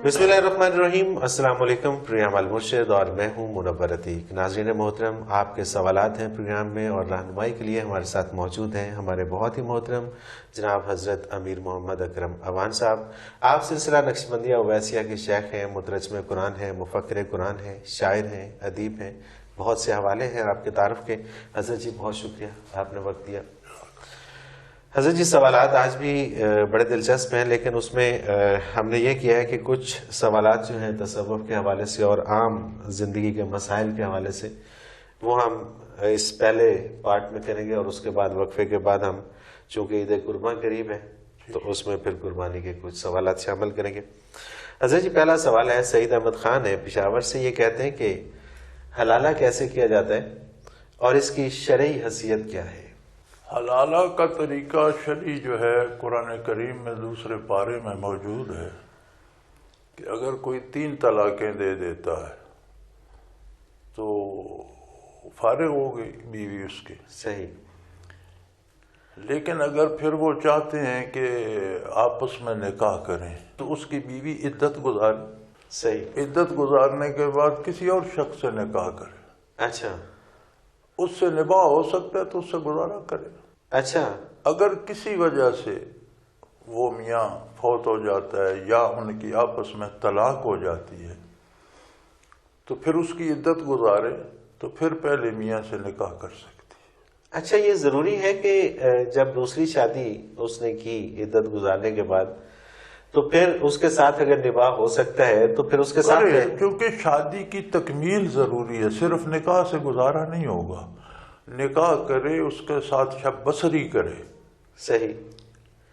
بسم اللہ الرحمن الرحیم۔ السلام علیکم، پروگرام المرشد اور میں ہوں منور عتیق۔ ناظرین محترم، آپ کے سوالات ہیں پروگرام میں اور رہنمائی کے لیے ہمارے ساتھ موجود ہیں ہمارے بہت ہی محترم جناب حضرت امیر محمد اکرم اوان صاحب۔ آپ سلسلہ نقشبندیہ اویسیہ کے شیخ ہیں، مترجم قرآن ہیں، مفکر قرآن ہیں، شاعر ہیں، ادیب ہیں، بہت سے حوالے ہیں آپ کے تعارف کے۔ حضرت جی بہت شکریہ، آپ نے وقت دیا۔ حضرت جی سوالات آج بھی بڑے دلچسپ ہیں، لیکن اس میں ہم نے یہ کیا ہے کہ کچھ سوالات جو ہیں تصوف کے حوالے سے اور عام زندگی کے مسائل کے حوالے سے وہ ہم اس پہلے پارٹ میں کریں گے، اور اس کے بعد وقفے کے بعد ہم چونکہ عید قربان قریب ہے تو اس میں پھر قربانی کے کچھ سوالات شامل کریں گے۔ حضرت جی پہلا سوال ہے، سعید احمد خان ہے پشاور سے، یہ کہتے ہیں کہ حلالہ کیسے کیا جاتا ہے اور اس کی شرعی حیثیت کیا ہے؟ حلالہ کا طریقہ شرعی جو ہے قرآن کریم میں دوسرے پارے میں موجود ہے کہ اگر کوئی 3 طلاقیں دے دیتا ہے تو فارغ ہو گئی بیوی اس کی۔ صحیح۔ لیکن اگر پھر وہ چاہتے ہیں کہ آپس میں نکاح کریں تو اس کی بیوی عدت گزارے۔ صحیح۔ عدت گزارنے کے بعد کسی اور شخص سے نکاح کرے۔ اچھا۔ اس سے نباہ ہو سکتا ہے تو اس سے گزارا کرے۔ اچھا۔ اگر کسی وجہ سے وہ میاں فوت ہو جاتا ہے یا ان کی آپس میں طلاق ہو جاتی ہے تو پھر اس کی عدت گزارے تو پھر پہلے میاں سے نکاح کر سکتی ہے۔ اچھا، یہ ضروری ہے کہ جب دوسری شادی اس نے کی عدت گزارنے کے بعد تو پھر اس کے ساتھ اگر نباہ ہو سکتا ہے تو پھر اس کے ساتھ کیونکہ شادی کی تکمیل ضروری ہے، صرف نکاح سے گزارا نہیں ہوگا۔ نکاح کرے، اس کے ساتھ شب بسری کرے۔ صحیح۔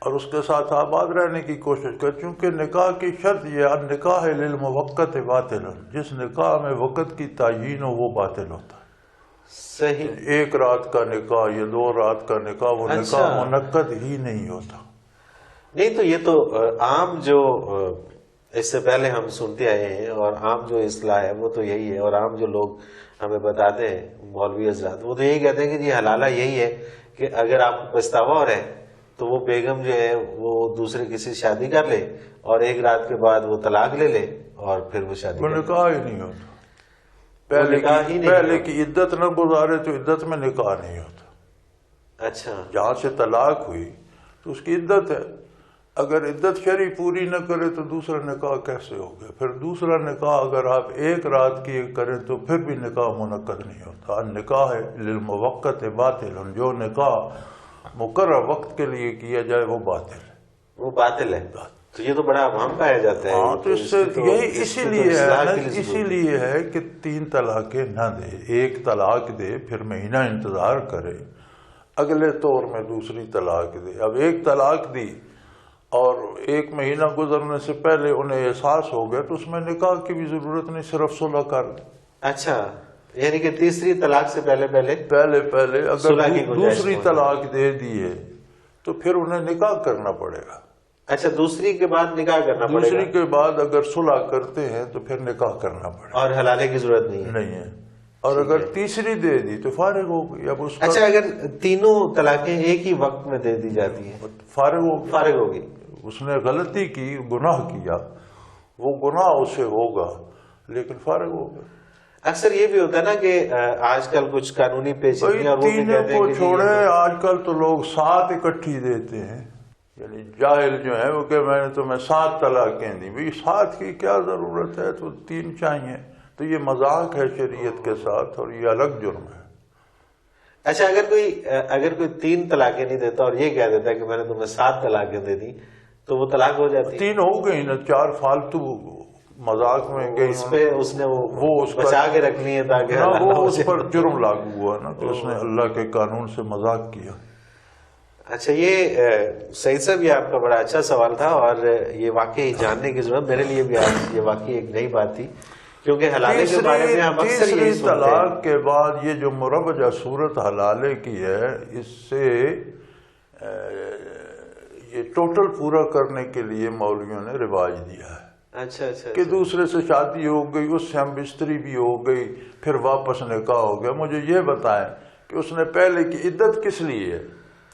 اور اس کے ساتھ آباد رہنے کی کوشش کرے، چونکہ نکاح کی شرط یہ نکاح للموقت باطل، جس نکاح میں وقت کی تعیین ہو وہ باطل ہوتا ہے۔ صحیح۔ 1 رات کا نکاح یا 2 رات کا نکاح، وہ نکاح منعقد ہی نہیں ہوتا۔ نہیں تو یہ تو عام جو اس سے پہلے ہم سنتے آئے ہیں اور عام جو اصلاح ہے وہ تو یہی ہے، اور عام جو لوگ ہمیں بتاتے ہیں مولوی حضرات وہ تو یہی کہتے ہیں کہ جی حلالہ یہی ہے کہ اگر آپ کو پچھتاوا ہو رہا ہے تو وہ بیگم جو ہے وہ دوسرے کسی سے شادی کر لے اور 1 رات کے بعد وہ طلاق لے لے اور پھر وہ شادی نکاح ہی نہیں ہوتا۔ پہلے کی عدت نہ گزارے تو عدت میں نکاح نہیں ہوتا۔ اچھا۔ جہاں سے طلاق ہوئی تو اس کی عدت ہے، اگر عدت شرعی پوری نہ کرے تو دوسرا نکاح کیسے ہو گیا؟ پھر دوسرا نکاح اگر آپ 1 رات کی کریں تو پھر بھی نکاح منعقد نہیں ہوتا۔ نکاح للموقت باطل، جو نکاح مقرر وقت کے لیے کیا جائے وہ باطل ہے۔ وہ باطل ہے، تو یہ تو بڑا عوام پایا جاتا ہے۔ ہاں، تو اس سے یہی اسی لیے ہے کہ 3 طلاقیں نہ دے، 1 طلاق دے پھر مہینہ انتظار کرے، اگلے طور میں دوسری طلاق دے۔ اب 1 طلاق دی اور 1 مہینہ گزرنے سے پہلے انہیں احساس ہو گیا تو اس میں نکاح کی بھی ضرورت نہیں، صرف صلح کر دیں۔ اچھا، یعنی کہ تیسری طلاق سے پہلے اگر دوسری طلاق دے دی ہے تو پھر انہیں نکاح کرنا پڑے گا۔ اچھا، دوسری کے بعد نکاح کرنا پڑے گا۔ دوسری کے بعد اگر صلح کرتے ہیں تو پھر نکاح کرنا پڑے گا، اور حلالے کی ضرورت نہیں ہے۔ اور اگر تیسری دے دی تو فارغ ہو گئی۔ اب اس اچھا، اگر تینوں طلاقیں ایک ہی وقت میں دے دی جاتی ہیں فارغ ہوگی۔ اس نے غلطی کی، گناہ کیا، وہ گناہ اسے ہوگا لیکن فارغ ہوگا۔ اکثر یہ بھی ہوتا ہے نا کہ آج کل کچھ قانونی پیچیدگیاں کو چھوڑے، آج کل تو لوگ 7 اکٹھی دیتے ہیں، یعنی جاہل جو ہے وہ کہ میں نے تمہیں 7 طلاقیں دی، بھئی 7 کی کیا ضرورت ہے، تو 3 چاہیے، تو یہ مذاق ہے شریعت کے ساتھ اور یہ الگ جرم ہے۔ اچھا، اگر کوئی 3 طلاقیں نہیں دیتا اور یہ کہہ دیتا ہے کہ میں نے تمہیں 7 طلاقیں دے دی تو وہ طلاق ہو جاتی ہے؟ 3 ہو گئی نا، 4 فالتو مذاق میں گئی، اس پہ اس نے وہ بچا کے رکھ لی ہے تاکہ وہ اس پر جرم لاگو ہوا نا کہ اس نے اللہ کے قانون سے مذاق کیا۔ اچھا، یہ سعید صاحب یہ آپ کا بڑا اچھا سوال تھا اور یہ واقعی جاننے کی ضرورت میرے لیے بھی آج یہ واقعی ایک نئی بات تھی، کیونکہ حلالے کے بارے میں ہم اکثر یہی سنتے ہیں۔ طلاق کے بعد یہ جو مروجہ صورت حلالے کی ہے، اس سے یہ ٹوٹل پورا کرنے کے لیے مولویوں نے رواج دیا ہے۔ اچھا اچھا، کہ دوسرے سے شادی ہو گئی، اس سے ہم بستری بھی ہو گئی، پھر واپس نکاح ہو گیا۔ مجھے یہ بتائیں کہ اس نے پہلے کی عدت کس لیے ہے؟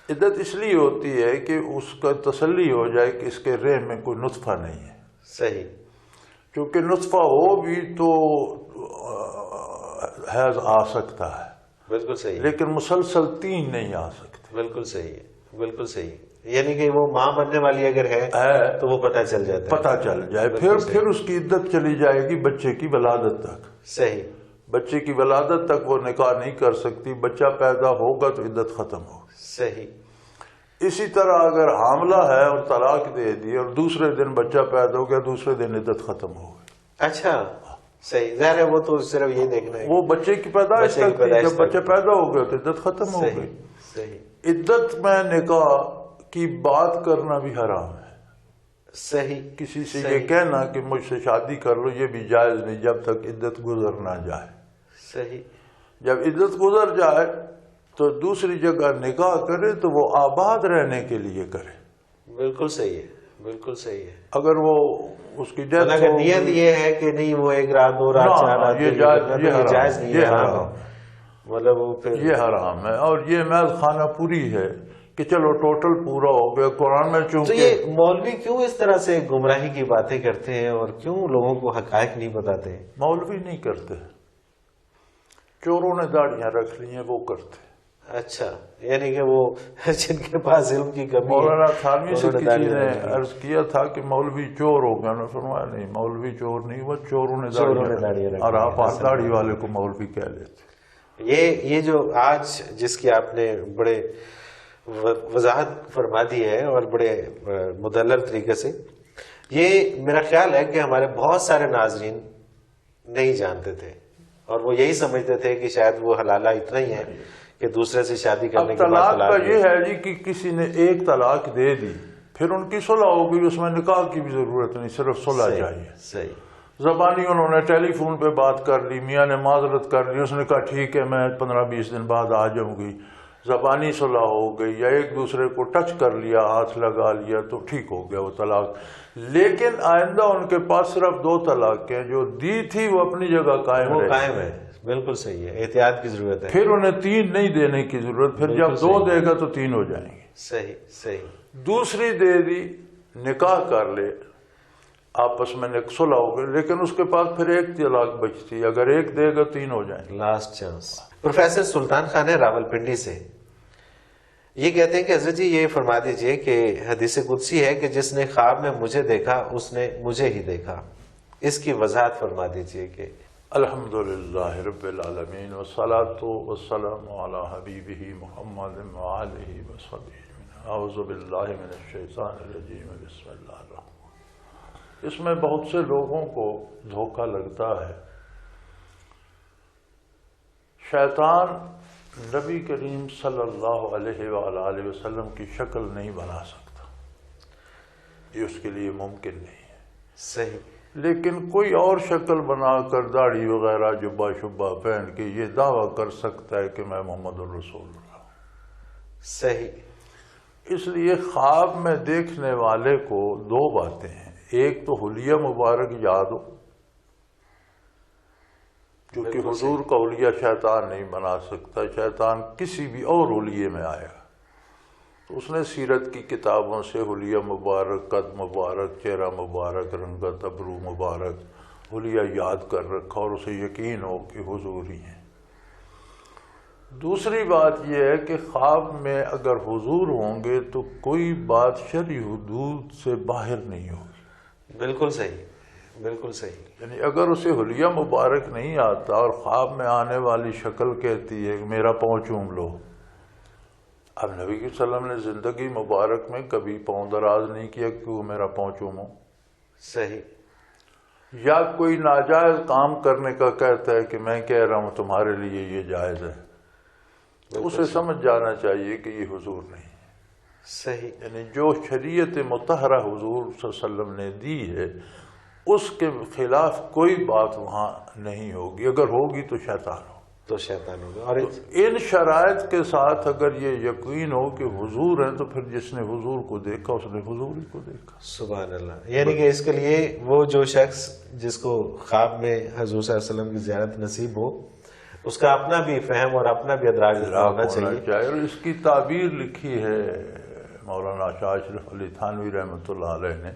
عدت اس لیے ہوتی ہے کہ اس کا تسلی ہو جائے کہ اس کے رحم میں کوئی نطفہ نہیں ہے۔ صحیح۔ کیونکہ نطفہ ہو بھی تو حیض آ سکتا ہے، بالکل صحیح، لیکن مسلسل 3 نہیں آ سکتے. بالکل صحیح ہے، بالکل صحیح. یعنی کہ وہ ماں بننے والی اگر ہے تو وہ پتہ چل جاتا ہے، پتہ چل جائے. پھر اس کی عدت چلی جائے گی بچے کی ولادت تک. صحیح. بچے کی ولادت تک وہ نکاح نہیں کر سکتی. بچہ پیدا ہوگا تو عدت ختم ہوگی. صحیح. اسی طرح اگر حاملہ ہے اور طلاق دے دی اور دوسرے دن بچہ پیدا ہو گیا، دوسرے دن عدت ختم ہو گئی. اچھا صحیح. ظاہر ہے وہ تو صرف یہ دیکھنا ہے وہ بچے کی پیدائش تک تھی. جب بچہ پیدا ہو گیا تو عدت ختم ہو گئی. صحیح. عدت میں نکاح کی بات کرنا بھی حرام ہے. صحیح. کسی سے یہ کہنا کہ مجھ سے شادی کر لو یہ بھی جائز نہیں جب تک عدت گزر نہ جائے. صحیح. جب عدت گزر جائے تو دوسری جگہ نکاح کرے تو وہ آباد رہنے کے لیے کرے. بالکل صحیح ہے، بالکل صحیح ہے. اگر وہ اس کی ڈیتھ اگر نیت یہ ہے کہ نہیں وہ 1 رات 2 رات 4 رات یہ جائز نہیں، یہ حرام ہے. مطلب وہ پھر یہ حرام ہے. اور یہ محض خانہ پوری ہے کہ چلو ٹوٹل پورا ہو گیا. قرآن میں تو چونکہ یہ مولوی کیوں اس طرح سے گمراہی کی باتیں کرتے ہیں اور کیوں لوگوں کو حقائق نہیں بتاتے؟ مولوی نہیں کرتے، چوروں نے داڑیاں رکھ لی ہیں وہ کرتے. اچھا، یعنی کہ وہ جن کے پاس علم کی کمی ہے. مولانا تھانوی سے کسی نے عرض کیا تھا کہ مولوی چور ہو گیا. نے فرمایا نہیں، مولوی چور نہیں ہوا، چوروں نے داڑیاں رکھی. اور آپ داڑھی والے کو مولوی کہہ لیتے. یہ جو آج جس کی آپ نے بڑے وضاحت فرما دی ہے اور بڑے مدلل طریقے سے، یہ میرا خیال ہے کہ ہمارے بہت سارے ناظرین نہیں جانتے تھے اور وہ یہی سمجھتے تھے کہ شاید وہ حلالہ اتنا ہی ہے کہ دوسرے سے شادی کرنے کے بعد طلاق کا یہ ہے جی کہ کسی نے 1 طلاق دے دی، پھر ان کی صلح ہو گئی، اس میں نکاح کی بھی ضرورت نہیں، صرف صلح چاہیے. صحیح. زبانی انہوں نے ٹیلی فون پہ بات کر لی، میاں نے معذرت کر لی، اس نے کہا ٹھیک ہے میں 15-20 دن بعد آ جاؤں گی. زبانی صلح ہو گئی یا ایک دوسرے کو ٹچ کر لیا، ہاتھ لگا لیا تو ٹھیک ہو گیا وہ طلاق. لیکن آئندہ ان کے پاس صرف 2 طلاقیں جو دی تھی وہ اپنی جگہ قائم ہے. بالکل صحیح ہے، احتیاط کی ضرورت ہے. پھر انہیں 3 نہیں دینے کی ضرورت. پھر جب 2 دے گا تو 3 ہو جائیں گے. صحیح. صحیح. دوسری دے دی، نکاح کر لے، آپس میں صلح ہو گئی، لیکن اس کے پاس پھر 1 طلاق بچتی. اگر 1 دے گا 3 ہو جائیں گے. Last chance. پروفیسر سلطان خان ہے راولپنڈی سے، یہ کہتے ہیں کہ حضرت جی یہ فرما دیجئے کہ حدیث قدسی ہے کہ جس نے خواب میں مجھے دیکھا اس نے مجھے ہی دیکھا، اس کی وضاحت فرما دیجئے. کہ الحمدللہ رب العالمین والصلاة والسلام علی حبیبہ محمد وآلہ وصحبہ. اعوذ باللہ من الشیطان الرجیم. بسم اللہ الرحمن. اس میں بہت سے لوگوں کو دھوکہ لگتا ہے. شیطان نبی کریم صلی اللہ علیہ وآلہ وسلم کی شکل نہیں بنا سکتا، یہ اس کے لیے ممکن نہیں ہے. صحیح. لیکن کوئی اور شکل بنا کر داڑھی وغیرہ جبہ شبہ پہن کے یہ دعویٰ کر سکتا ہے کہ میں محمد الرسول اللہ. صحیح. اس لیے خواب میں دیکھنے والے کو 2 باتیں ہیں. ایک تو حلیہ مبارک یاد ہو، کیونکہ حضور کا حلیہ شیطان نہیں بنا سکتا. شیطان کسی بھی اور حلیے میں آئے گا. تو اس نے سیرت کی کتابوں سے حلیہ مبارک، قد مبارک، چہرہ مبارک، رنگت ابرو مبارک حلیہ یاد کر رکھا اور اسے یقین ہو کہ حضور ہی ہیں. دوسری بات یہ ہے کہ خواب میں اگر حضور ہوں گے تو کوئی بات شرعی حدود سے باہر نہیں ہوگی. بالکل صحیح، بالکل صحیح. یعنی اگر اسے حلیہ مبارک نہیں آتا اور خواب میں آنے والی شکل کہتی ہے کہ میرا پاؤں چوم لو، اب نبی صلی اللہ علیہ وسلم نے زندگی مبارک میں کبھی پاؤں دراز نہیں کیا کہ وہ میرا پاؤں چومو. صحیح. یا کوئی ناجائز کام کرنے کا کہتا ہے کہ میں کہہ رہا ہوں تمہارے لیے یہ جائز ہے، تو اسے سمجھ جانا چاہیے کہ یہ حضور نہیں ہے. صحیح. یعنی جو شریعت مطہرہ حضور صلی اللہ علیہ وسلم نے دی ہے اس کے خلاف کوئی بات وہاں نہیں ہوگی. اگر ہوگی تو شیطان ہو، تو شیطان ہوگا. اور ان شرائط کے ساتھ اگر یہ یقین ہو کہ حضور ہیں تو پھر جس نے حضور کو دیکھا اس نے حضور ہی کو دیکھا. سبحان اللہ. یعنی کہ اس کے لیے وہ جو شخص جس کو خواب میں حضور صلی اللہ علیہ وسلم کی زیارت نصیب ہو اس کا اپنا بھی فہم اور اپنا بھی ادراک ہونا چاہیے. اور اس کی تعبیر لکھی ہے مولانا شاہ اشرف علی تھانوی رحمۃ اللہ علیہ نے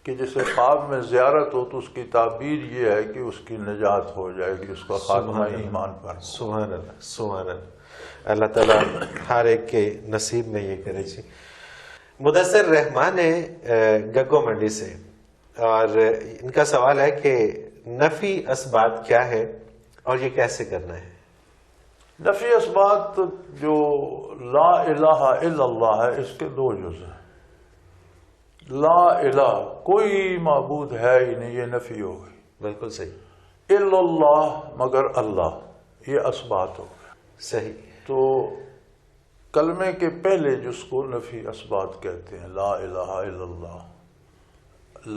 کہ جسے خواب میں زیارت ہو تو اس کی تعبیر یہ ہے کہ اس کی نجات ہو جائے گی، اس کا خاتمہ ایمان پر۔ سبحان اللہ، سبحان اللہ، اللہ تعالیٰ ہر ایک کے نصیب میں یہ کرے جی۔ مدثر رحمان ہے گگو منڈی سے، اور ان کا سوال ہے کہ نفی اسبات کیا ہے اور یہ کیسے کرنا ہے؟ نفی اسبات جو لا الہ الا اللہ ہے، اس کے دو جز ہیں۔ لا الہ، کوئی معبود ہے ہی نہیں، یہ نفی ہو گئی۔ بالکل صحیح۔ الا اللہ، مگر اللہ، یہ اسبات ہو گئے۔ صحیح۔ تو کلمے کے پہلے جس کو نفی اسبات کہتے ہیں، لا الہ الا اللہ،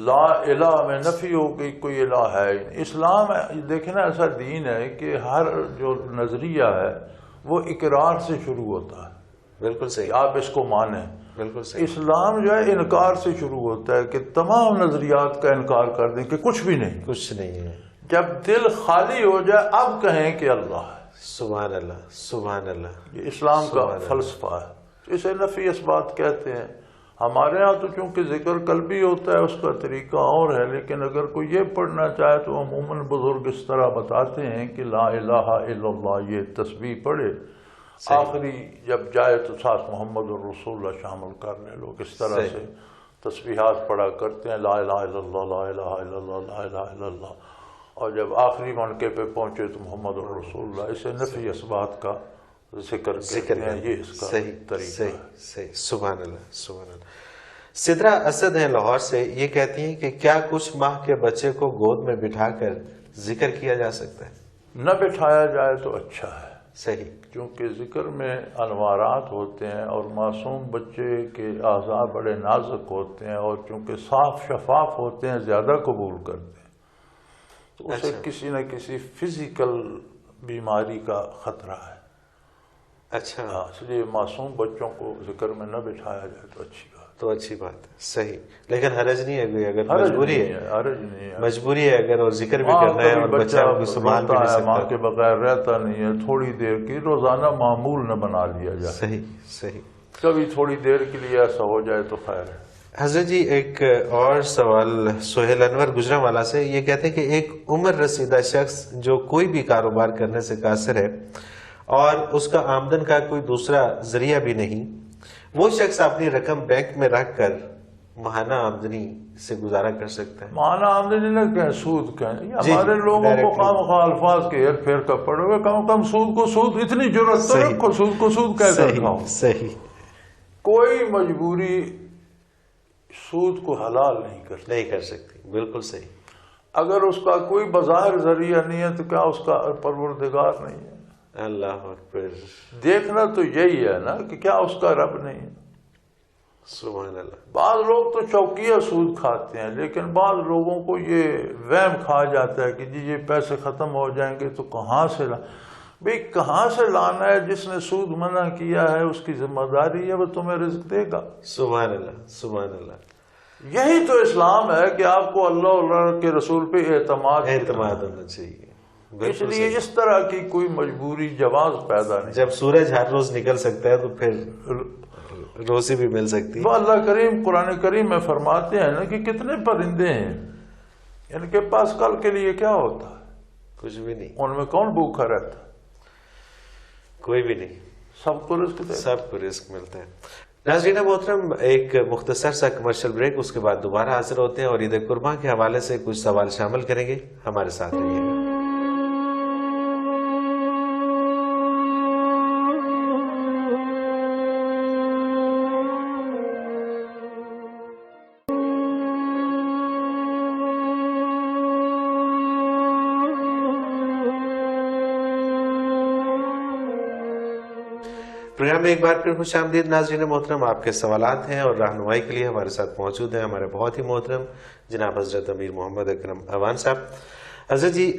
لا الہ میں نفی ہو گئی، کوئی الہ ہے ہی نہیں۔ اسلام دیکھیں نا، ایسا دین ہے کہ ہر جو نظریہ ہے وہ اقرار سے شروع ہوتا ہے۔ بالکل صحیح، آپ اس کو مانیں۔ بالکل صحیح۔ اسلام جو ہے انکار سے شروع ہوتا ہے کہ تمام نظریات کا انکار کر دیں کہ کچھ بھی نہیں، کچھ نہیں ہے۔ جب دل خالی ہو جائے اب کہیں کہ اللہ ہے۔ سبحان اللہ، سبحان اللہ، یہ اسلام کا سبحان اللہ۔ فلسفہ ہے، اسے نفی اسبات کہتے ہیں۔ ہمارے ہاں تو چونکہ ذکر قلبی ہوتا ہے، اس کا طریقہ اور ہے، لیکن اگر کوئی یہ پڑھنا چاہے تو عموماً بزرگ اس طرح بتاتے ہیں کہ لا الہ الا اللہ، یہ تسبیح پڑھے، آخری جب جائے تو ساتھ محمد الرسول اللہ شامل کر لے۔ لوگ اس طرح سے تسبیحات پڑھا کرتے ہیں، لا الہ الا اللہ، لا الہ الا اللہ، لا الہ الا اللہ، اور جب آخری منقے پہ پہنچے تو محمد الرسول اللہ۔ اسے نفی اسبات کا ذکر کرتے ہیں، یہ اس کا طریقہ ہے۔ صحیح، سبحان اللہ، سبحان اللہ۔ سدرا اسد ہیں لاہور سے، یہ کہتی ہیں کہ کیا کچھ ماہ کے بچے کو گود میں بٹھا کر ذکر کیا جا سکتا ہے؟ نہ بٹھایا جائے تو اچھا ہے، صحیح، کیونکہ ذکر میں انوارات ہوتے ہیں اور معصوم بچے کے اعضاء بڑے نازک ہوتے ہیں، اور چونکہ صاف شفاف ہوتے ہیں زیادہ قبول کرتے ہیں، تو اسے کسی نہ کسی فزیکل بیماری کا خطرہ ہے۔ اچھا، اس لیے معصوم بچوں کو ذکر میں نہ بٹھایا جائے تو اچھی بات، تو اچھی بات ہے، صحیح۔ لیکن حرج نہیں ہے کوئی، اگر حرج مجبوری نہیں ہے، ہے، حرج نہیں ہے۔ مجبوری ہے اگر، اور ذکر بھی کرنا ہے اور بچہ کو سنبھال بھی نہیں روتا ہے، ماں سکتا، کے بغیر رہتا نہیں ہے، تھوڑی دیر کی روزانہ معمول نہ بنا لیا جائے، صحیح، صحیح۔ کبھی تھوڑی دیر کے لیے ایسا ہو جائے تو خیر ہے۔ حضرت جی ایک اور سوال سہیل انور گجرانوالہ سے، یہ کہتے ہیں کہ ایک عمر رسیدہ شخص جو کوئی بھی کاروبار کرنے سے قاصر ہے اور اس کا آمدن کا کوئی دوسرا ذریعہ بھی نہیں، وہ شخص اپنی رقم بینک میں رکھ کر ماہانہ آمدنی سے گزارا کر سکتا ہے؟ ماہانہ آمدنی نہ کہیں، سود کہیں۔ ہمارے لوگوں کو خام خواہ الفاظ کے ہیر پھیر کا پڑے ہوئے، کم کم سود کو سود، اتنی ضرورت تو رکھو، سود کو سود کہہ کر کھاؤ۔ صحیح، کوئی مجبوری سود کو حلال نہیں کر سکتی، بالکل صحیح۔ اگر اس کا کوئی بظاہر ذریعہ نہیں ہے تو کیا اس کا پروردگار نہیں ہے؟ اللہ اکبر، دیکھنا تو یہی ہے نا کہ کیا اس کا رب نہیں ہے۔ سبحان اللہ۔ بعض لوگ تو چوکیہ سود کھاتے ہیں، لیکن بعض لوگوں کو یہ وہم کھا جاتا ہے کہ جی یہ پیسے ختم ہو جائیں گے تو کہاں سے بھئی کہاں سے لانا ہے؟ جس نے سود منع کیا ہے اس کی ذمہ داری ہے، وہ تمہیں رزق دے گا۔ سبحان اللہ، سبحان اللہ۔ یہی تو اسلام ہے کہ آپ کو اللہ اور اللہ کے رسول پہ اعتماد ہونا چاہیے، اس لیے اس طرح کی کوئی مجبوری جواز پیدا نہیں۔ جب سورج ہر روز نکل سکتا ہے تو پھر روزی بھی مل سکتی ہے۔ وہ اللہ کریم قرآن کریم میں فرماتے ہیں نا کہ کتنے پرندے ہیں، ان کے پاس کل کے لیے کیا ہوتا ہے؟ کچھ بھی نہیں، ان میں کون بھوکا رہتا ہے؟ کوئی بھی نہیں، سب کو رزق دیتا ہے، سب کو رزق ملتا ہے۔ ناظرین محترم، ایک مختصر سا کمرشل بریک، اس کے بعد دوبارہ حاضر ہوتے ہیں اور عید قربان کے حوالے سے کچھ سوال شامل کریں گے، ہمارے ساتھ رہیے گا۔ پروگرام میں ایک بار پھر خوش آمدید ناظرین محترم، آپ کے سوالات ہیں اور رہنمائی کے لیے ہمارے ساتھ موجود ہیں ہمارے بہت ہی محترم جناب حضرت امیر محمد اکرم اوان صاحب۔ حضرت جی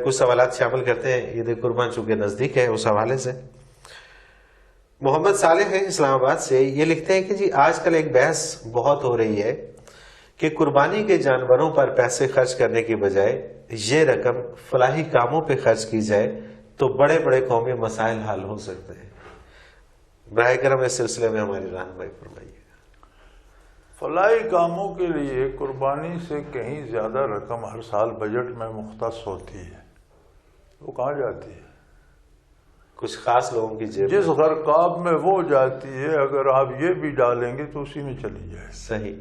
کچھ سوالات شامل کرتے ہیں، عید قربان چونکہ نزدیک ہے اس حوالے سے۔ محمد صالح ہیں اسلام آباد سے، یہ لکھتے ہیں کہ جی آج کل ایک بحث بہت ہو رہی ہے کہ قربانی کے جانوروں پر پیسے خرچ کرنے کی بجائے یہ رقم فلاحی کاموں پہ خرچ کی جائے تو بڑے بڑے قومی مسائل حل ہو سکتے ہیں، براہ کرم اس سلسلے میں ہماری رہنمائی فرمائیے۔ فلاحی کاموں کے لیے قربانی سے کہیں زیادہ رقم ہر سال بجٹ میں مختص ہوتی ہے، وہ کہاں جاتی ہے؟ کچھ خاص لوگوں کی جیب، جس غرقاب میں وہ جاتی ہے، اگر آپ یہ بھی ڈالیں گے تو اسی میں چلی جائے۔ صحیح۔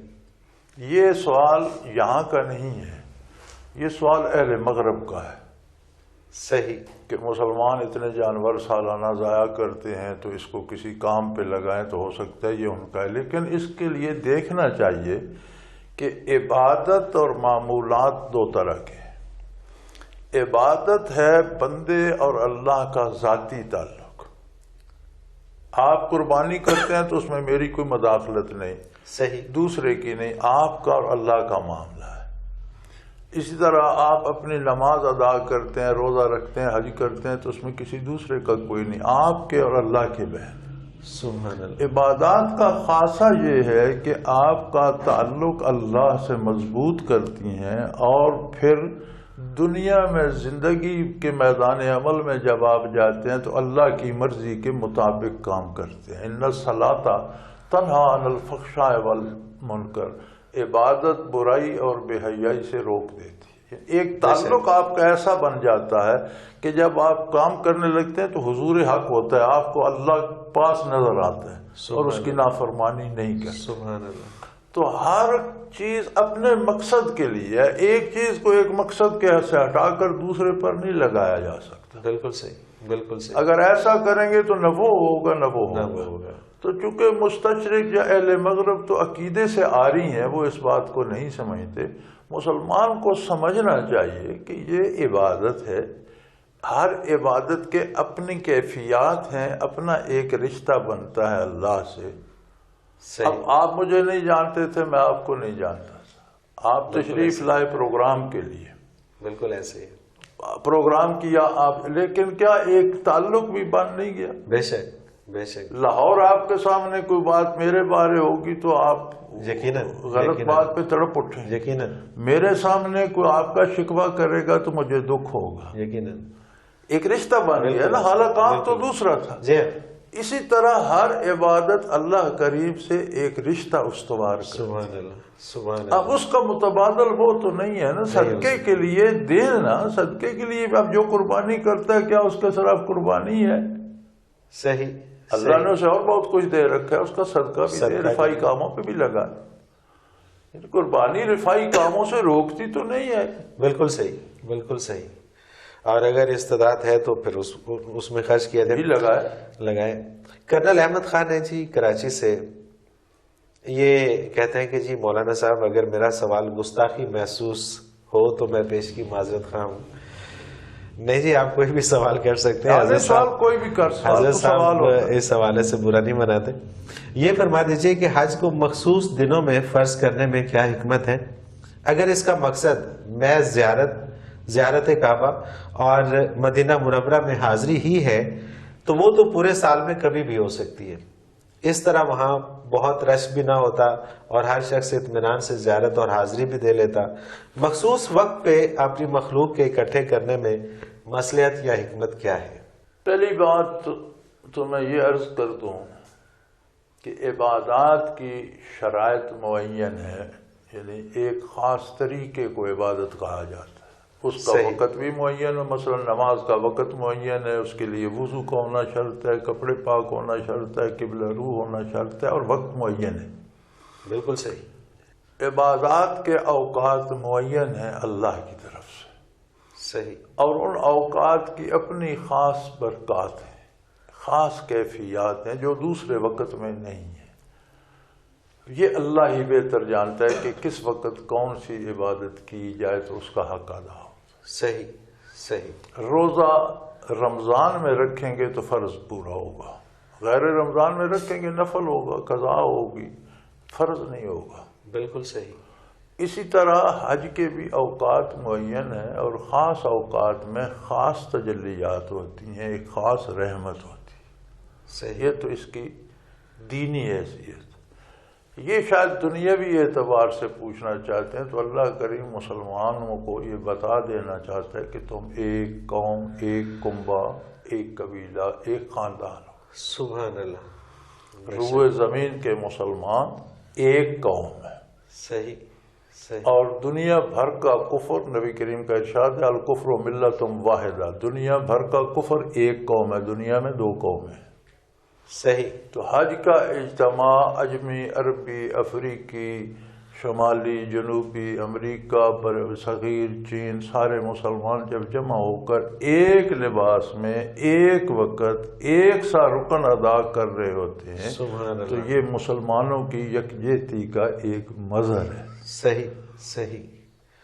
یہ سوال یہاں کا نہیں ہے، یہ سوال اہل مغرب کا ہے۔ صحیح، کہ مسلمان اتنے جانور سالانہ ضائع کرتے ہیں تو اس کو کسی کام پہ لگائیں تو ہو سکتا ہے یہ ان کا ہے، لیکن اس کے لیے دیکھنا چاہیے کہ عبادت اور معمولات دو طرح کے ہیں۔ عبادت ہے بندے اور اللہ کا ذاتی تعلق، آپ قربانی کرتے ہیں تو اس میں میری کوئی مداخلت نہیں، صحیح، دوسرے کی نہیں، آپ کا اور اللہ کا معاملہ ہے۔ اسی طرح آپ اپنی نماز ادا کرتے ہیں، روزہ رکھتے ہیں، حج کرتے ہیں تو اس میں کسی دوسرے کا کوئی نہیں، آپ کے اور اللہ کے بہن۔ سبحان اللہ۔ عبادات کا خاصہ یہ ہے کہ آپ کا تعلق اللہ سے مضبوط کرتی ہیں، اور پھر دنیا میں زندگی کے میدان عمل میں جب آپ جاتے ہیں تو اللہ کی مرضی کے مطابق کام کرتے ہیں۔ ان الصلاۃ تنہی عن الفحشاء والمنکر، عبادت برائی اور بے حیائی سے روک دیتی ہے۔ ایک تعلق آپ کا ایسا بن جاتا ہے کہ جب آپ کام کرنے لگتے ہیں تو حضور حق ہوتا ہے، آپ کو اللہ پاس نظر آتا ہے اور اس کی نافرمانی نہیں کرتے۔ سبحان اللہ۔ تو ہر چیز اپنے مقصد کے لیے ہے، ایک چیز کو ایک مقصد کے سے ہٹا کر دوسرے پر نہیں لگایا جا سکتا۔ بالکل صحیح، بالکل صحیح۔ اگر ایسا کریں گے تو نہ وہ ہوگا نہ وہ ہوگا۔ تو چونکہ مستشرق یا اہل مغرب تو عقیدے سے آری ہیں، وہ اس بات کو نہیں سمجھتے۔ مسلمان کو سمجھنا چاہیے کہ یہ عبادت ہے، ہر عبادت کے اپنی کیفیات ہیں، اپنا ایک رشتہ بنتا ہے اللہ سے۔ اب آپ مجھے نہیں جانتے تھے، میں آپ کو نہیں جانتا تھا، آپ تشریف لائے پروگرام کے لیے، بالکل ایسے ہی پروگرام کیا آپ، لیکن کیا ایک تعلق بھی بن نہیں گیا؟ بے شک، بے شک۔ لاہور آپ کے سامنے کوئی بات میرے بارے ہوگی تو آپ یقیناً غلط بات پہ تڑپ اٹھیں، یقیناً۔ میرے سامنے کوئی آپ کا شکوہ کرے گا تو مجھے دکھ ہوگا، یقیناً۔ ایک رشتہ بن گیا نا، حالانکہ کام تو دوسرا تھا۔ جی، اسی طرح ہر عبادت اللہ کریم سے ایک رشتہ استوار کرتی ہے۔ سبحان اللہ، سبحان اللہ۔ اب اس کا متبادل وہ تو نہیں ہے نا، صدقے کے لیے دینا، صدقے کے لیے اب جو قربانی کرتا ہے کیا اس کا صرف قربانی ہے؟ صحیح، اللہ نے اسے اور بہت کچھ دے رکھا ہے، اس کا صدقہ بھی دے، رفائی کاموں پہ بھی لگا۔ قربانی رفائی کاموں سے روکتی تو نہیں ہے۔ بالکل صحیح، بالکل صحیح۔ اور اگر استطاعت ہے تو پھر اس میں خرچ کیا جائے، لگائے۔ کرنل احمد خان ہے جی کراچی سے، یہ کہتے ہیں کہ جی مولانا صاحب اگر میرا سوال گستاخی محسوس ہو تو میں پیش کی معذرت خواہ ہوں۔ نہیں جی، آپ کوئی بھی سوال کر سکتے ہیں، حضرت صاحب کوئی بھی کر سکتے ہیں، حضرت صاحب اس حوالے سے برا نہیں مناتے۔ یہ فرما دیجئے کہ حج کو مخصوص دنوں میں فرض کرنے میں کیا حکمت ہے؟ اگر اس کا مقصد محض زیارت کعبہ اور مدینہ منورہ میں حاضری ہی ہے تو وہ تو پورے سال میں کبھی بھی ہو سکتی ہے، اس طرح وہاں بہت رش بھی نہ ہوتا اور ہر شخص اطمینان سے زیارت اور حاضری بھی دے لیتا۔ مخصوص وقت پہ اپنی مخلوق کے اکٹھے کرنے میں مصلحت یا حکمت کیا ہے؟ پہلی بات تو میں یہ عرض کر دوں کہ عبادات کی شرائط معین ہے، یعنی ایک خاص طریقے کو عبادت کہا جاتا ہے، اس کا وقت بھی معین ہے، مثلا نماز کا وقت معین ہے، اس کے لیے وضو کا ہونا شرط ہے، کپڑے پاک ہونا شرط ہے، قبلہ رو ہونا شرط ہے، اور وقت معین ہے۔ بالکل صحیح۔ عبادات کے اوقات معین ہیں اللہ کی طرف سے، صحیح، اور ان اوقات کی اپنی خاص برکات ہیں، خاص کیفیات ہیں جو دوسرے وقت میں نہیں ہیں۔ یہ اللہ ہی بہتر جانتا ہے کہ کس وقت کون سی عبادت کی جائے تو اس کا حق ادا ہو۔ صحیح، صحیح۔ روزہ رمضان میں رکھیں گے تو فرض پورا ہوگا، غیر رمضان میں رکھیں گے نفل ہوگا، قضا ہوگی، فرض نہیں ہوگا۔ بالکل صحیح۔ اسی طرح حج کے بھی اوقات معین ہیں، اور خاص اوقات میں خاص تجلیات ہوتی ہیں، ایک خاص رحمت ہوتی ہے۔ صحیح۔ یہ تو اس کی دینی حیثیت۔ یہ شاید دنیاوی اعتبار سے پوچھنا چاہتے ہیں تو اللہ کریم مسلمانوں کو یہ بتا دینا چاہتا ہے کہ تم ایک قوم، ایک کنبہ، ایک قبیلہ، ایک خاندان ہو۔ سبحان اللہ۔ روئے زمین کے مسلمان ایک قوم ہے، صحیح صحیح. اور دنیا بھر کا کفر، نبی کریم کا ارشاد ہے الکفر ملت واحدہ، دنیا بھر کا کفر ایک قوم ہے، دنیا میں دو قوم ہیں. صحیح. تو حج کا اجتماع عجمی، عربی، افریقی، شمالی، جنوبی، امریکہ، صغیر، چین، سارے مسلمان جب جمع ہو کر ایک لباس میں ایک وقت ایک سا رکن ادا کر رہے ہوتے ہیں، سبحان تو اللہ. یہ مسلمانوں کی یکجہتی کا ایک مظہر ہے. صحیح صحیح.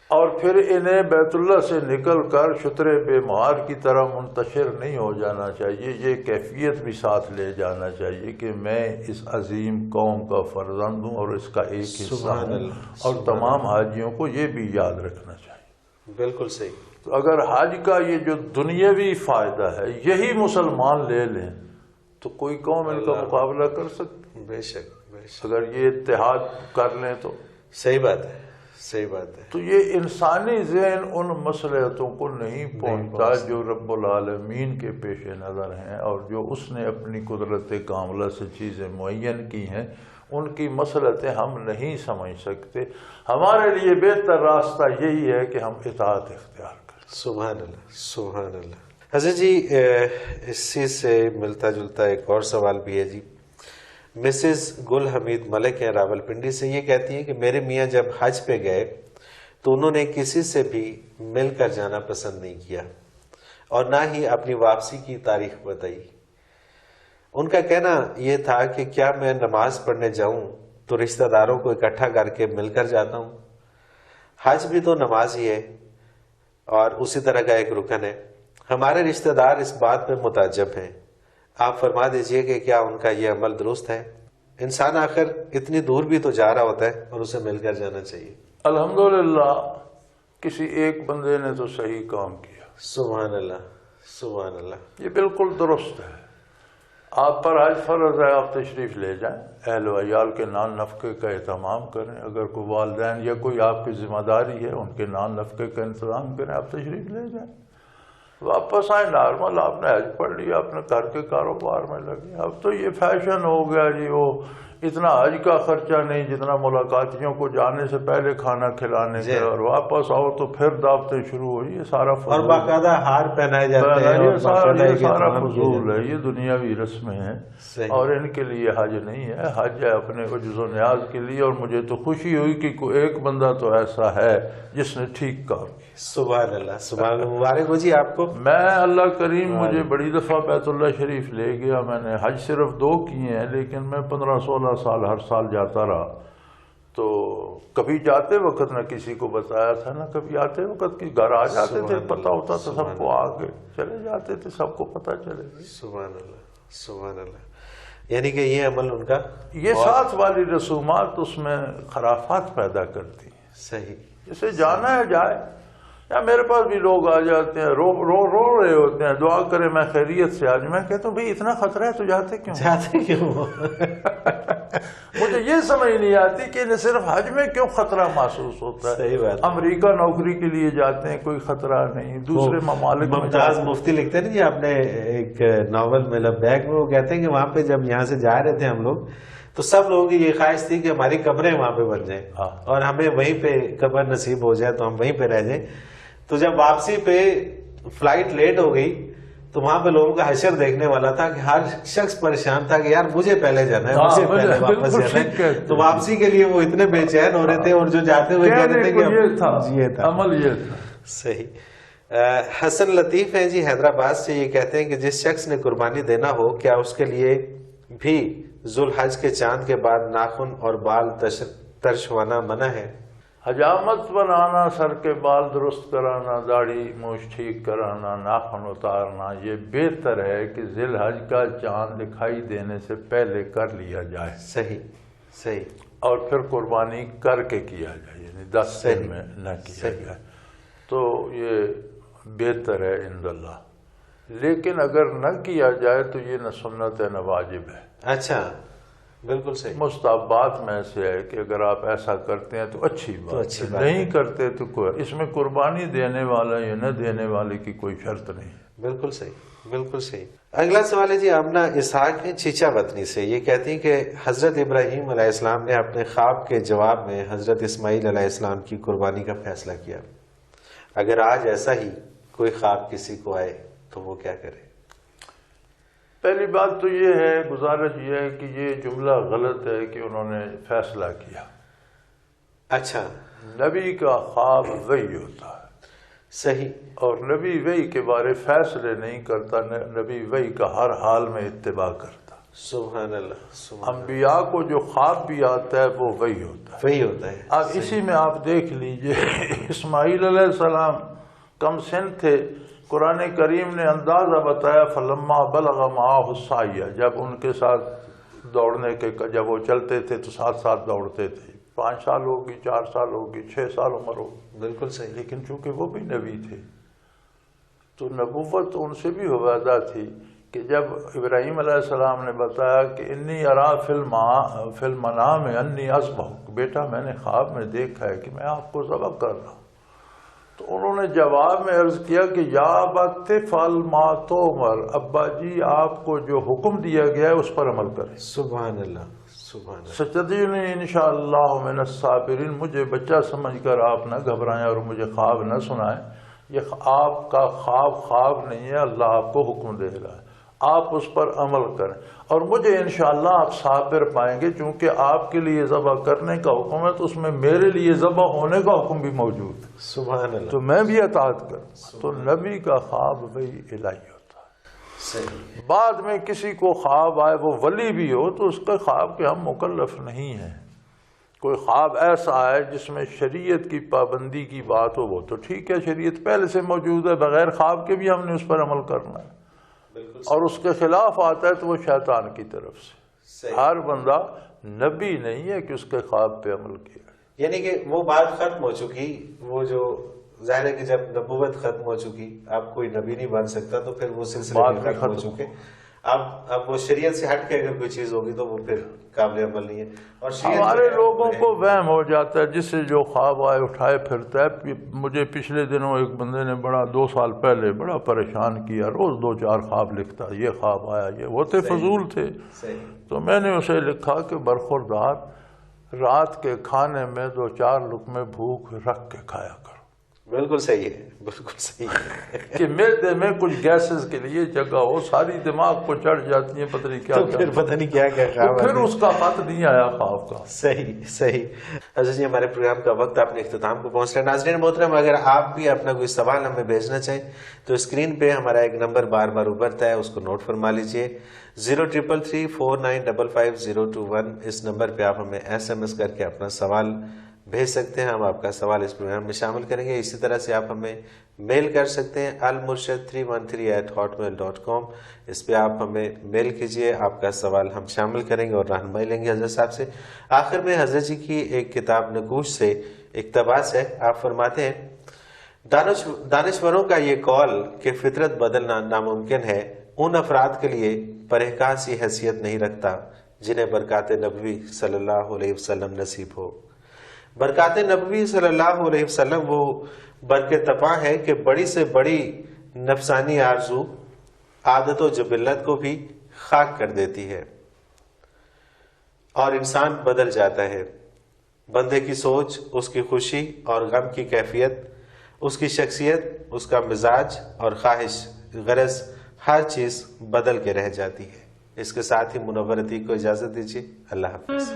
اور پھر انہیں بیت اللہ سے نکل کر شترے بے مہار کی طرح منتشر نہیں ہو جانا چاہیے، یہ کیفیت بھی ساتھ لے جانا چاہیے کہ میں اس عظیم قوم کا فرزند ہوں اور اس کا ایک حصہ ہوں. اور تمام حاجیوں کو یہ بھی یاد رکھنا چاہیے. بالکل صحیح. تو اگر حج کا یہ جو دنیاوی فائدہ ہے یہی مسلمان لے لیں تو کوئی قوم ان کا مقابلہ کر سکتی؟ بے شک بے شک. اگر یہ اتحاد کر لیں تو صحیح بات ہے، صحیح بات ہے. تو یہ انسانی ذہن ان مصلحتوں کو نہیں پہنچتا جو رب العالمین کے پیش نظر ہیں اور جو اس نے اپنی قدرت کاملہ سے چیزیں معین کی ہیں، ان کی مصلحتیں ہم نہیں سمجھ سکتے. ہمارے لیے بہتر راستہ یہی ہے کہ ہم اطاعت اختیار کریں. سبحان اللہ سبحان اللہ. حضرت جی اسی سے ملتا جلتا ایک اور سوال بھی ہے جی. مسز گل حمید ملک ہیں راول پنڈی سے، یہ کہتی ہیں کہ میرے میاں جب حج پہ گئے تو انہوں نے کسی سے بھی مل کر جانا پسند نہیں کیا اور نہ ہی اپنی واپسی کی تاریخ بتائی. ان کا کہنا یہ تھا کہ کیا میں نماز پڑھنے جاؤں تو رشتہ داروں کو اکٹھا کر کے مل کر جاتا ہوں. حج بھی تو نماز ہی ہے اور اسی طرح کا ایک رکن ہے. ہمارے رشتہ دار اس بات پہ متعجب ہیں. آپ فرما دیجئے کہ کیا ان کا یہ عمل درست ہے؟ انسان آخر اتنی دور بھی تو جا رہا ہوتا ہے اور اسے مل کر جانا چاہیے. الحمدللہ کسی ایک بندے نے تو صحیح کام کیا. سبحان اللہ سبحان اللہ. یہ بالکل درست ہے. آپ پر حج فرض ہے، آپ تشریف لے جائیں، اہل و عیال کے نان نفقے کا اہتمام کریں. اگر کوئی والدین یا کوئی آپ کی ذمہ داری ہے ان کے نان نفقے کا انتظام کریں، آپ تشریف لے جائیں. واپس آئیں نارمل، آپ نے حج پڑھ لیا، اپنے گھر کے کاروبار میں لگے. اب تو یہ فیشن ہو گیا جی، وہ اتنا حج کا خرچہ نہیں جتنا ملاقاتیوں کو جانے سے پہلے کھانا کھلانے کا، اور واپس آؤ تو پھر دعوتیں شروع ہوئی. یہ سارا فضول، اور باقاعدہ ہار پہنائے جاتے ہیں، یہ سارا فضول ہے. یہ دنیاوی رسمیں ہیں اور ان کے لیے حج نہیں ہے. حج ہے اپنے عجز و نیاز کے لیے. اور مجھے تو خوشی ہوئی کہ کوئی ایک بندہ تو ایسا ہے جس نے ٹھیک کام کیا. سبحان اللہ سبحان اللہ. مبارک ہو جی آپ کو. میں اللہ کریم مجھے بڑی دفعہ بیت اللہ شریف لے گیا. میں نے حج صرف 2 کیے ہیں، لیکن میں 15-16 سال ہر سال جاتا رہا. تو کبھی جاتے وقت نہ کسی کو بتایا تھا، نہ کبھی آتے وقت کہ گھر آ جاتے تھے، پتہ ہوتا تھا سب کو، آ کے چلے جاتے تھے، سب کو پتہ چلے گا. سبحان اللہ سبحان اللہ. یعنی کہ یہ عمل ان کا، یہ ساتھ والی رسومات اس میں خرافات پیدا کرتی ہیں. صحیح. جسے جانا ہے جائے. یا میرے پاس بھی لوگ آ جاتے ہیں، رو رہے ہوتے ہیں، دعا کرے میں خیریت سے آج. میں کہتا ہوں بھئی اتنا خطرہ ہے تو جاتے کیوں؟ مجھے یہ سمجھ نہیں آتی کہ انہیں صرف حج میں کیوں خطرہ محسوس ہوتا ہے. صحیح بات. امریکہ نوکری کے لیے جاتے ہیں، کوئی خطرہ نہیں. دوسرے ممالک میں ممتاز مفتی لکھتے ہیں نا جی، آپ نے ایک ناول میں لبیک میں وہ کہتے ہیں کہ وہاں پہ جب یہاں سے جا رہے تھے ہم لوگ تو سب لوگوں کی یہ خواہش تھی کہ ہماری قبریں وہاں پہ بن جائیں اور ہمیں وہیں پہ قبر نصیب ہو جائے تو ہم وہیں پہ رہ جائیں. تو جب واپسی پہ فلائٹ لیٹ ہو گئی تو وہاں پہ لوگوں کا حشر دیکھنے والا تھا کہ ہر شخص پریشان تھا کہ یار مجھے پہلے جانا ہے، مجھے پہلے واپس جانا ہے. تو واپسی کے لیے وہ اتنے بے چین ہو رہے تھے اور جو جاتے ہوئے کہہ رہے تھے کہ یہ تھا عمل. یہ تھا صحیح. حسن لطیف ہیں جی حیدرآباد سے، یہ کہتے ہیں کہ جس شخص نے قربانی دینا ہو کیا اس کے لیے بھی ذوالحج کے چاند کے بعد ناخن اور بال ترشوانا منع ہے؟ حجامت بنانا، سر کے بال درست کرانا، داڑھی مونچھ ٹھیک کرانا، ناخن اتارنا، یہ بہتر ہے کہ ذی الحج کا چاند دکھائی دینے سے پہلے کر لیا جائے. صحیح صحیح. اور پھر قربانی کر کے کیا جائے، یعنی 10 دن میں نہ کیا جائے. تو یہ بہتر ہے عند اللہ. لیکن اگر نہ کیا جائے تو یہ نہ سنت ہے نہ واجب ہے. اچھا. بالکل صحیح. مستحبات میں سے ہے کہ اگر آپ ایسا کرتے ہیں تو اچھی بات ہے، نہیں کرتے تو کوئی اس میں قربانی دینے والا یا نہ دینے والے کی کوئی شرط نہیں ہے. بالکل صحیح، بالکل صحیح. اگلا سوال ہے جی آمنہ اسحاق ہیں چیچا وطنی سے. یہ کہتی ہیں کہ حضرت ابراہیم علیہ السلام نے اپنے خواب کے جواب میں حضرت اسماعیل علیہ السلام کی قربانی کا فیصلہ کیا. اگر آج ایسا ہی کوئی خواب کسی کو آئے تو وہ کیا کرے؟ پہلی بات تو یہ ہے، گزارش یہ ہے کہ یہ جملہ غلط ہے کہ انہوں نے فیصلہ کیا. اچھا، نبی کا خواب وحی ہوتا ہے. صحیح. اور نبی وحی کے بارے فیصلے نہیں کرتا، نبی وحی کا ہر حال میں اتباع کرتا. سبحان اللہ. سبحان انبیاء کو جو خواب بھی آتا ہے وہ وحی ہوتا ہے. وہی ہوتا ہے. اب اسی میں آپ دیکھ لیجئے اسماعیل علیہ السلام کم سن تھے، قرآن کریم نے اندازہ بتایا فلما بلغ معاہ السعی، جب ان کے ساتھ دوڑنے کے جب وہ چلتے تھے تو ساتھ ساتھ دوڑتے تھے. 5 سال ہوگی، 4 سال ہوگی، 6 سال عمر ہوگی. بالکل صحیح. لیکن چونکہ وہ بھی نبی تھے تو نبوت ان سے بھی وعدہ تھی کہ جب ابراہیم علیہ السلام نے بتایا کہ انی ارا فی المنام انی اذبحک، بیٹا میں نے خواب میں دیکھا ہے کہ میں آپ کو ذبح کر رہا ہوں، تو انہوں نے جواب میں عرض کیا کہ یا ابت فعل ما تؤمر، ابا جی آپ کو جو حکم دیا گیا ہے اس پر عمل کریں. سبحان اللہ. سبحان اللہ. ستجدنی انشاءاللہ من الصابرین، مجھے بچہ سمجھ کر آپ نہ گھبرائیں اور مجھے خواب نہ سنائیں. یہ آپ کا خواب نہیں ہے، اللہ آپ کو حکم دے رہا ہے، آپ اس پر عمل کریں اور مجھے انشاءاللہ آپ صابر پائیں گے. چونکہ آپ کے لیے ذبح کرنے کا حکم ہے تو اس میں میرے لیے ذبح ہونے کا حکم بھی موجود ہے. سبحان اللہ. تو میں بھی اطاعت کروں. تو نبی کا خواب وہی الہی ہوتا ہے. صحیح. بعد میں کسی کو خواب آئے، وہ ولی بھی ہو، تو اس کے خواب کے ہم مکلف نہیں ہیں. کوئی خواب ایسا ہے جس میں شریعت کی پابندی کی بات ہو وہ تو ٹھیک ہے، شریعت پہلے سے موجود ہے، بغیر خواب کے بھی ہم نے اس پر عمل کرنا ہے. اور اس کے خلاف آتا ہے تو وہ شیطان کی طرف سے. ہر بندہ نبی نہیں ہے کہ اس کے خواب پہ عمل کیا. یعنی کہ وہ بات ختم ہو چکی، وہ جو ظاہر ہے کہ جب نبوت ختم ہو چکی، اب کوئی نبی نہیں بن سکتا، تو پھر وہ سلسلے بھی ختم ہو چکے. اب وہ شریعت سے ہٹ کے اگر کوئی چیز ہوگی تو وہ پھر قابل عمل نہیں ہے. اور ہمارے لوگوں کو وہم ہو جاتا ہے، جس سے جو خواب آئے اٹھائے پھرتا ہے. مجھے پچھلے دنوں ایک بندے نے 2 سال پہلے بڑا پریشان کیا، روز 2-4 خواب لکھتا، یہ خواب آیا، یہ وہ تھے فضول تھے. تو میں نے اسے لکھا کہ برخوردار، رات کے کھانے میں 2-4 لقمے بھوک رکھ کے کھایا کرو. بالکل صحیح ہے، بالکل صحیح ہے کہ معدے میں کچھ گیسز کے لیے جگہ ہو، ساری دماغ کو چڑھ جاتی ہیں، پتہ نہیں کیا تو پھر پتہ نہیں کیا خواب. پھر اس کا خط نہیں آیا خواب کا. صحیح صحیح. حضرت جی ہمارے پروگرام کا وقت اپنے اختتام کو پہنچ رہا ہے. ناظرین محترم، اگر آپ بھی اپنا کوئی سوال ہمیں بھیجنا چاہیں تو اسکرین پہ ہمارا ایک نمبر بار بار ابھرتا ہے، اس کو نوٹ فرما لیجئے، 033349552021. اس نمبر پہ آپ ہمیں SMS کر کے اپنا سوال بھیج سکتے ہیں. ہم آپ کا سوال اس پروگرام میں شامل کریں گے. اسی طرح سے آپ ہمیں میل کر سکتے ہیں almurshid313@hotmail.com. اس پہ آپ ہمیں میل کیجئے، آپ کا سوال ہم شامل کریں گے اور رہنمائی لیں گے حضرت صاحب سے. آخر میں حضرت جی کی ایک کتاب نگوش سے اقتباس ہے. آپ فرماتے ہیں، دانشوروں کا یہ قول کہ فطرت بدلنا ناممکن ہے ان افراد کے لیے پرہیز سی حیثیت نہیں رکھتا جنہیں برکات نبوی صلی اللہ علیہ وسلم نصیب ہو. برکات نبوی صلی اللہ علیہ وسلم وہ برکت طپاں ہے کہ بڑی سے بڑی نفسانی آرزو عادت و جبلت کو بھی خاک کر دیتی ہے اور انسان بدل جاتا ہے. بندے کی سوچ، اس کی خوشی اور غم کی کیفیت، اس کی شخصیت، اس کا مزاج اور خواہش، غرض ہر چیز بدل کے رہ جاتی ہے. اس کے ساتھ ہی منور عتیق کو اجازت دیجیے. اللہ حافظ.